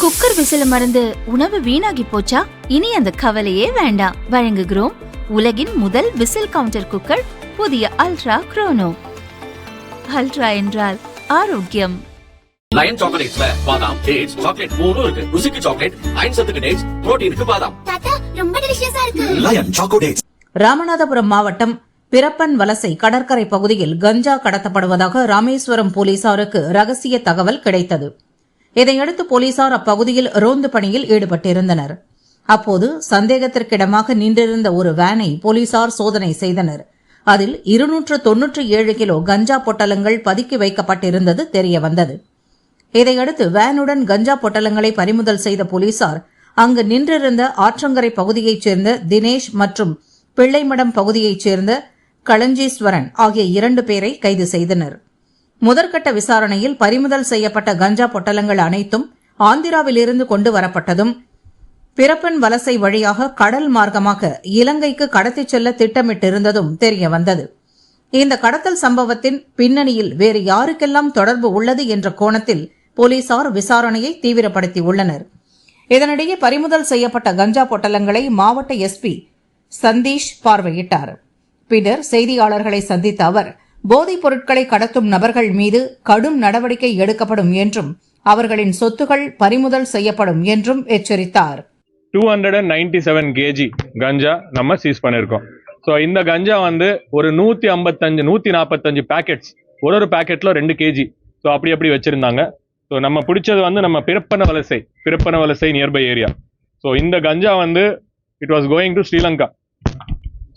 Cooker விசில மறந்து உணவு வீணாகி போச்சா? இனி அந்த கவலையே வேண்டாம். வழங்குகிறோம் உலகின் முதல் விசில் கவுண்டர் குக்கர், புதிய அல்ட்ரா குரோனோ. அல்ட்ரா என்றால் ஆரோக்கியம். லயன் சாக்லேட்ஸ்ல பாதாம், டேட்ஸ், சாக்லேட் மூணும் இருக்கு. ருசிக்கு சாக்லேட், அயன் சத்துக்கு டேட்ஸ், புரோட்டீனுக்கு பாதாம். தாத்தா ரொம்ப டெலிஷியஸா இருக்கு. Line choco dates. ராமநாதபுரம் மாவட்டம் பிரப்பன் வலசை கடற்கரை பகுதியில் கஞ்சா கடத்தப்படுவதாக ராமேஸ்வரம் போலீசாருக்கு ரகசிய தகவல் கிடைத்தது. இதையடுத்து போலீசார் அப்பகுதியில் ரோந்து பணியில் ஈடுபட்டிருந்தனர். அப்போது சந்தேகத்திற்கிடமாக நின்றிருந்த ஒரு வேனை போலீசார் சோதனை செய்தனர். அதில் 297 கிலோ கஞ்சா பொட்டலங்கள் பதுக்கி வைக்கப்பட்டிருந்தது தெரியவந்தது. இதையடுத்து வேனுடன் கஞ்சா பொட்டலங்களை பறிமுதல் செய்த போலீசார் அங்கு நின்றிருந்த ஆற்றங்கரை பகுதியைச் சேர்ந்த தினேஷ் மற்றும் பிள்ளைமடம் பகுதியைச் சேர்ந்த களஞ்சீஸ்வரன் ஆகிய 2 பேரை கைது செய்தனர். முதற்கட்ட விசாரணையில் பறிமுதல் செய்யப்பட்ட கஞ்சா பொட்டலங்கள் அனைத்தும் ஆந்திராவிலிருந்து கொண்டு வரப்பட்டதும் பிரப்பன் வலசை வழியாக கடல் மார்க்கமாக இலங்கைக்கு கடத்திச் செல்ல திட்டமிட்டிருந்ததும் தெரியவந்தது. இந்த கடத்தல் சம்பவத்தின் பின்னணியில் வேறு யாருக்கெல்லாம் தொடர்பு உள்ளது என்ற கோணத்தில் போலீசார் விசாரணையை தீவிரப்படுத்தியுள்ளனர். இதனிடையே பறிமுதல் செய்யப்பட்ட கஞ்சா பொட்டலங்களை மாவட்ட எஸ்பி சந்தீஷ் பார்வையிட்டார். பின்னர் செய்தியாளர்களை சந்தித்த அவர், போதைப் பொருட்களை கடத்தும் நபர்கள் மீது கடும் நடவடிக்கை எடுக்கப்படும் என்றும் அவர்களின் சொத்துகள் பறிமுதல் செய்யப்படும் என்றும் எச்சரித்தார். 297 kg கஞ்சா நம்ம சீஸ் பண்ணிருக்கோம். ஸோ இந்த கஞ்சா வந்து ஒரு 145 பேக்கெட்ஸ், ஒரு பேக்கெட்ல 2 kg. ஸோ அப்படி வச்சிருந்தாங்க. ஸோ நம்ம பிடிச்சது வந்து நம்ம பிறப்பன வலசை நியர்பை ஏரியா. ஸோ இந்த கஞ்சா வந்து it was going to Sri Lanka.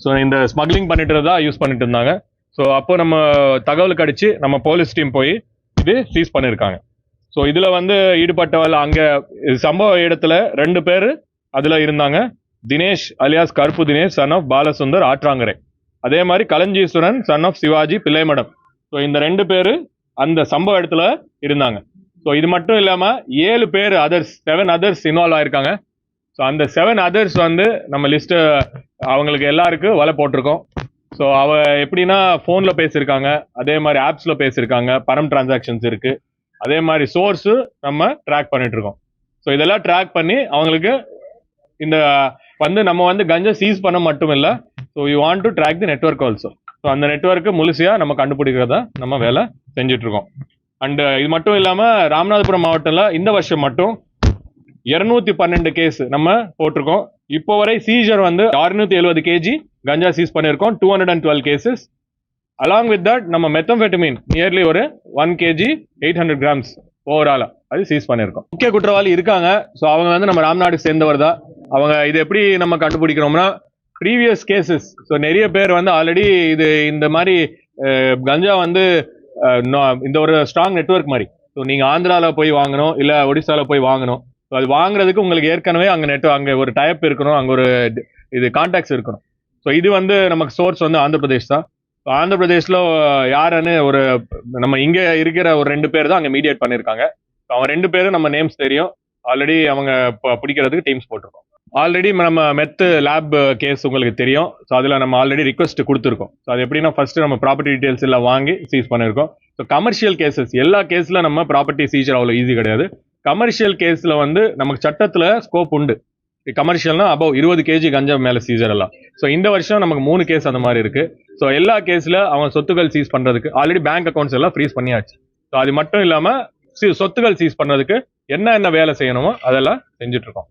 So இந்த ஸ்மக்லிங் பண்ணிட்டு தான் யூஸ் பண்ணிட்டு இருந்தாங்க. ஸோ அப்போ நம்ம தகவல் கடிச்சு நம்ம போலீஸ் டீம் போய் இது சீஸ் பண்ணியிருக்காங்க. ஸோ இதில் வந்து ஈடுபட்டவள் அங்கே சம்பவ இடத்துல 2 பேர் அதில் இருந்தாங்க. தினேஷ் அலியாஸ் கருப்பு தினேஷ், சன் ஆஃப் பாலசுந்தர், ஆற்றாங்கரை. அதே மாதிரி களஞ்சீஸ்வரன், சன் ஆஃப் சிவாஜி, பிள்ளைமடம். ஸோ இந்த 2 பேர் அந்த சம்பவ இடத்துல இருந்தாங்க. ஸோ இது மட்டும் இல்லாமல் 7 அதர்ஸ் இன்வால்வ் ஆயிருக்காங்க. ஸோ அந்த 7 அதர்ஸ் வந்து நம்ம லிஸ்ட்டு அவங்களுக்கு எல்லாருக்கும் வலை போட்டிருக்கோம். ஸோ எப்படின்னா ஃபோனில் பேசியிருக்காங்க, அதே மாதிரி ஆப்ஸில் பேசியிருக்காங்க, பரம் டிரான்சாக்ஷன்ஸ் இருக்குது, அதே மாதிரி சோர்ஸு நம்ம ட்ராக் பண்ணிட்டு இருக்கோம். ஸோ இதெல்லாம் ட்ராக் பண்ணி அவங்களுக்கு இந்த நம்ம வந்து கஞ்சா சீஸ் பண்ண மட்டும் இல்லை, so you want to track the network also. So அந்த நெட்வொர்க்கு முழுசையாக நம்ம கண்டுபிடிக்கிறதா நம்ம வேலை செஞ்சிட்ருக்கோம். அண்டு இது மட்டும் இல்லாமல் ராமநாதபுரம் மாவட்டத்தில் இந்த வருஷம் மட்டும் 212 கேஸ் நம்ம போட்டிருக்கோம். இப்போ வரை சீஜர் வந்து 670 kg கஞ்சா சீஸ் பண்ணியிருக்கோம். 212 கேசஸ். அலாங் வித் தட் நம்ம மெத்தம்ஃபெட்டமின் நியர்லி ஒரு 1 kg 800 grams ஓவராலா அது சீஸ் பண்ணியிருக்கோம். முக்கிய குற்றவாளி இருக்காங்க. ஸோ அவங்க வந்து நம்ம ராம்நாடு சேர்ந்தவர் தான். அவங்க இது எப்படி நம்ம கண்டுபிடிக்கிறோம்னா, ப்ரீவியஸ் கேசஸ். ஸோ நிறைய பேர் வந்து ஆல்ரெடி இந்த மாதிரி கஞ்சா வந்து இந்த ஒரு ஸ்ட்ராங் நெட்வொர்க் மாதிரி. ஸோ நீங்கள் ஆந்திராவில் போய் வாங்கணும், இல்லை ஒடிசாவில் போய் வாங்கணும். ஸோ அது வாங்குறதுக்கு உங்களுக்கு ஏற்கனவே அங்கே ஒரு டைப் இருக்கணும், அங்கே ஒரு கான்டாக்ட்ஸ் இருக்கணும். ஸோ இது வந்து நமக்கு சோர்ஸ் வந்து ஆந்திர பிரதேஷ் தான். ஸோ ஆந்திர பிரதேஷில் யாருன்னு நம்ம இங்கே இருக்கிற ஒரு 2 பேர் தான் அங்கே மீடியேட் பண்ணியிருக்காங்க. ஸோ அவங்க 2 பேரும் நம்ம நேம்ஸ் தெரியும். ஆல்ரெடி அவங்க பிடிக்கிறதுக்கு டீம்ஸ் போட்டிருக்கோம். ஆல்ரெடி நம்ம மெத்து லேப் கேஸ் உங்களுக்கு தெரியும். ஸோ அதில் நம்ம ஆல்ரெடி ரிக்வெஸ்ட் கொடுத்துருக்கோம். ஸோ அது எப்படின்னா ஃபர்ஸ்ட் நம்ம ப்ராப்பர்ட்டி டீடைல்ஸ் எல்லாம் வாங்கி சீஸ் பண்ணியிருக்கோம். ஸோ கமர்ஷியல் கேசஸ் எல்லா கேஸில் நம்ம ப்ராப்பர்ட்டி சீஜர் அவ்வளோ ஈஸி கிடையாது. கமர்ஷியல் கேஸில் வந்து நமக்கு சட்டத்தில் ஸ்கோப் உண்டு. கமர்ஷியல்னா அபவ் 20 kg கஞ்சா மேலே சீசர் எல்லாம். ஸோ இந்த வருஷம் நமக்கு 3 கேஸ் அந்த மாதிரி இருக்கு. ஸோ எல்லா கேஸில் அவங்க சொத்துக்கள் சீஸ் பண்ணுறதுக்கு ஆல்ரெடி பேங்க் அக்கௌண்ட்ஸ் எல்லாம் ஃப்ரீஸ் பண்ணியாச்சு. ஸோ அது மட்டும் இல்லாமல் சொத்துக்கள் சீஸ் பண்ணுறதுக்கு என்ன வேலை செய்யணுமோ அதெல்லாம் செஞ்சுட்டு இருக்கோம்.